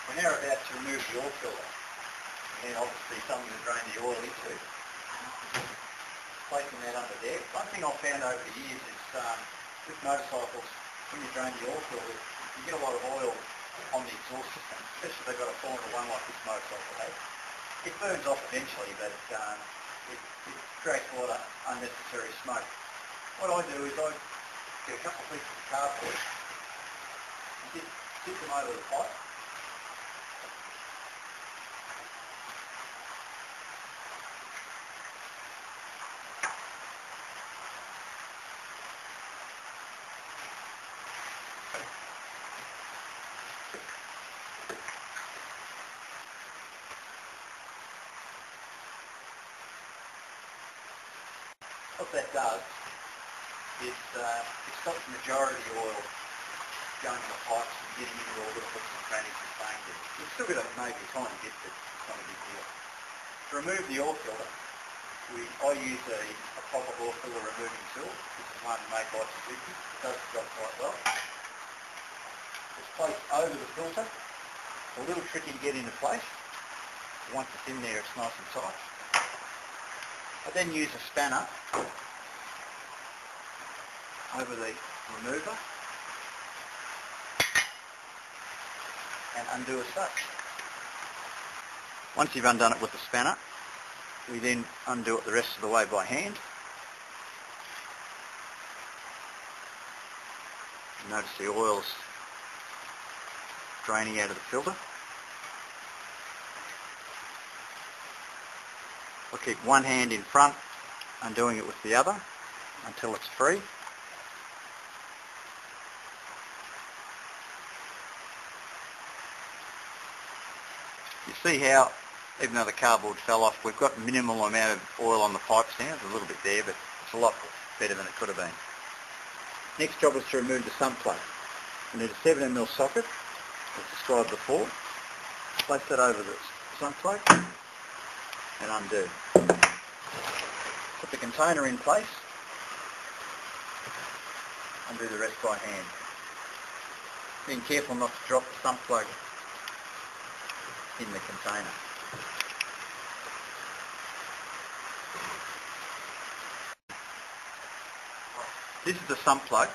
We're now about to remove the oil filter, and then obviously something to drain the oil into. Placing that under there. One thing I've found over the years is with motorcycles, when you drain the oil filter, you get a lot of oil on the exhaust system, especially if they've got a Formula One like this motorcycle has. It burns off eventually, but it creates a lot of unnecessary smoke. What I do is I get a couple of pieces of cardboard and stick them over the pipe. What that does is it stops the majority of the oil going in the pipes and getting into all the hooks and crannies and stains. You've still got maybe a tiny bit, but it's not a big deal. To remove the oil filter, I use a proper oil filter removing tool. This is one made by Suzuki. It does the job quite well. It's placed over the filter. It's a little tricky to get into place. Once it's in there, it's nice and tight. I then use a spanner over the remover and undo as such. Once you've undone it with the spanner, we then undo it the rest of the way by hand. Notice the oil's draining out of the filter. I'll keep one hand in front, undoing it with the other until it's free. You see how, even though the cardboard fell off, we've got minimal amount of oil on the pipes now. There's a little bit there, but it's a lot better than it could have been. Next job is to remove the sump plug. We need a 7mm socket, as described before. Place that over the sump plug and undo. Put the container in place, undo the rest by hand. Being careful not to drop the sump plug in the container. This is the sump plug.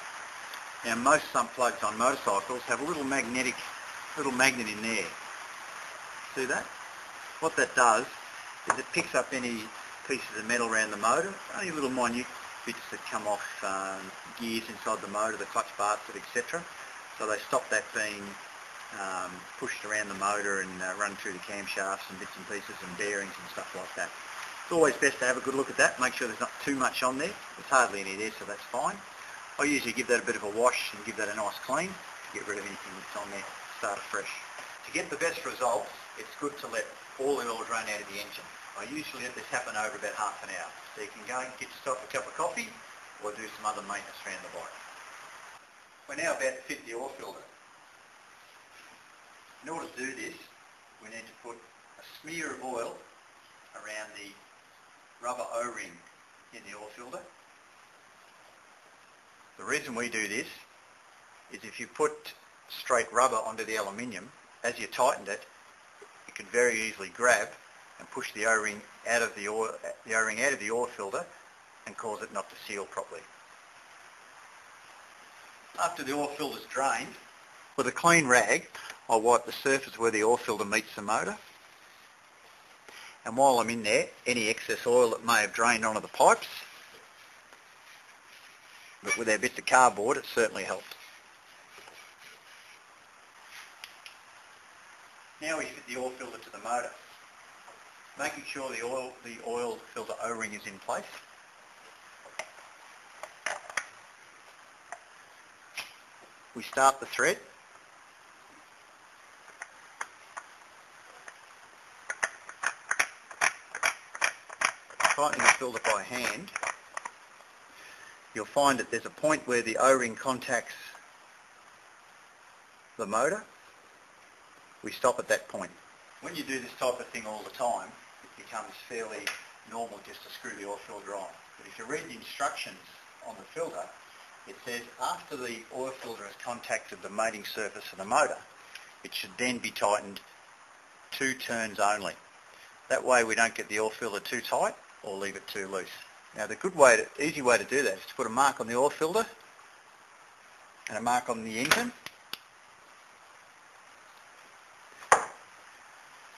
Now most sump plugs on motorcycles have a little magnet in there. See that? What that does is it picks up any pieces of metal around the motor, only little minute bits that come off gears inside the motor, the clutch bar, etc. So they stop that being pushed around the motor and run through the camshafts and bits and pieces and bearings and stuff like that. It's always best to have a good look at that, make sure there's not too much on there. There's hardly any there, so that's fine. I usually give that a bit of a wash and give that a nice clean to get rid of anything that's on there, start afresh. To get the best results, it's good to let all the oil drain out of the engine. I usually let this happen over about half an hour. So you can go and get yourself a cup of coffee or do some other maintenance around the bike. We're now about to fit the oil filter. In order to do this, we need to put a smear of oil around the rubber O-ring in the oil filter. The reason we do this is if you put straight rubber onto the aluminium, as you tighten it, you can very easily grab and push the O-ring out of the oil filter and cause it not to seal properly. After the oil filter is drained, with a clean rag, I'll wipe the surface where the oil filter meets the motor. And while I'm in there, any excess oil that may have drained onto the pipes, but with our bits of cardboard, it certainly helped. Now we fit the oil filter to the motor, making sure the oil filter O-ring is in place. We start the thread. Tightening the filter by hand, you'll find that there's a point where the O-ring contacts the motor. We stop at that point. When you do this type of thing all the time, it becomes fairly normal just to screw the oil filter on. But if you read the instructions on the filter, it says after the oil filter has contacted the mating surface of the motor, it should then be tightened 2 turns only. That way we don't get the oil filter too tight or leave it too loose. Now the easy way to do that is to put a mark on the oil filter and a mark on the engine.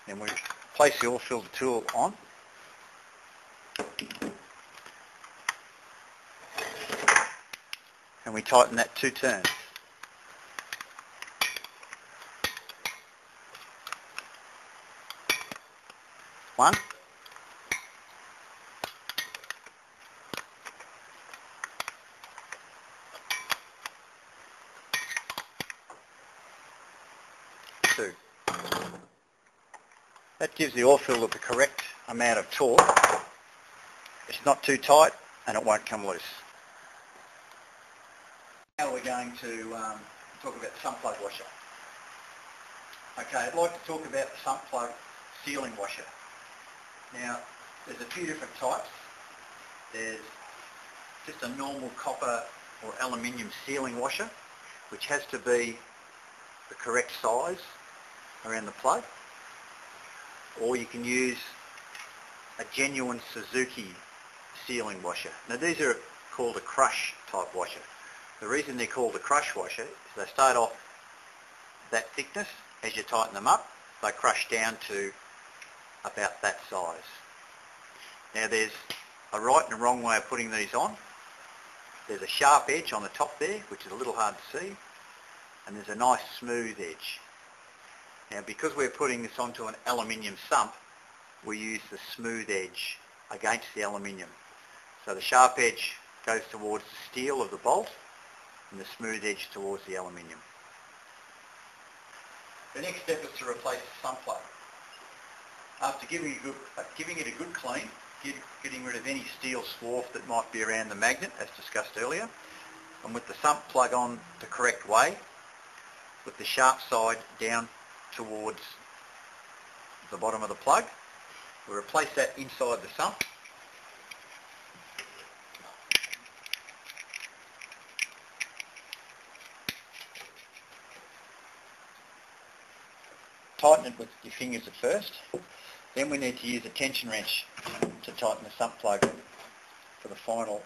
Then we place the oil filter tool on. And we tighten that 2 turns. One. Two. That gives the oil filter the correct amount of torque. It's not too tight and it won't come loose. Now we're going to talk about the sump plug washer. Okay, I'd like to talk about the sump plug sealing washer. Now, there's a few different types. There's just a normal copper or aluminium sealing washer, which has to be the correct size around the plug. Or you can use a genuine Suzuki sealing washer. Now these are called a crush type washer. The reason they're called a crush washer is they start off that thickness. As you tighten them up, they crush down to about that size. Now there's a right and a wrong way of putting these on. There's a sharp edge on the top there, which is a little hard to see, and there's a nice smooth edge. Now because we're putting this onto an aluminium sump, we use the smooth edge against the aluminium. So the sharp edge goes towards the steel of the bolt and the smooth edge towards the aluminium. The next step is to replace the sump plug. After giving it a good clean, getting rid of any steel swarf that might be around the magnet, as discussed earlier, and with the sump plug on the correct way, with the sharp side down towards the bottom of the plug, we'll replace that inside the sump. Tighten it with your fingers at first. Then we need to use a tension wrench to tighten the sump plug for the final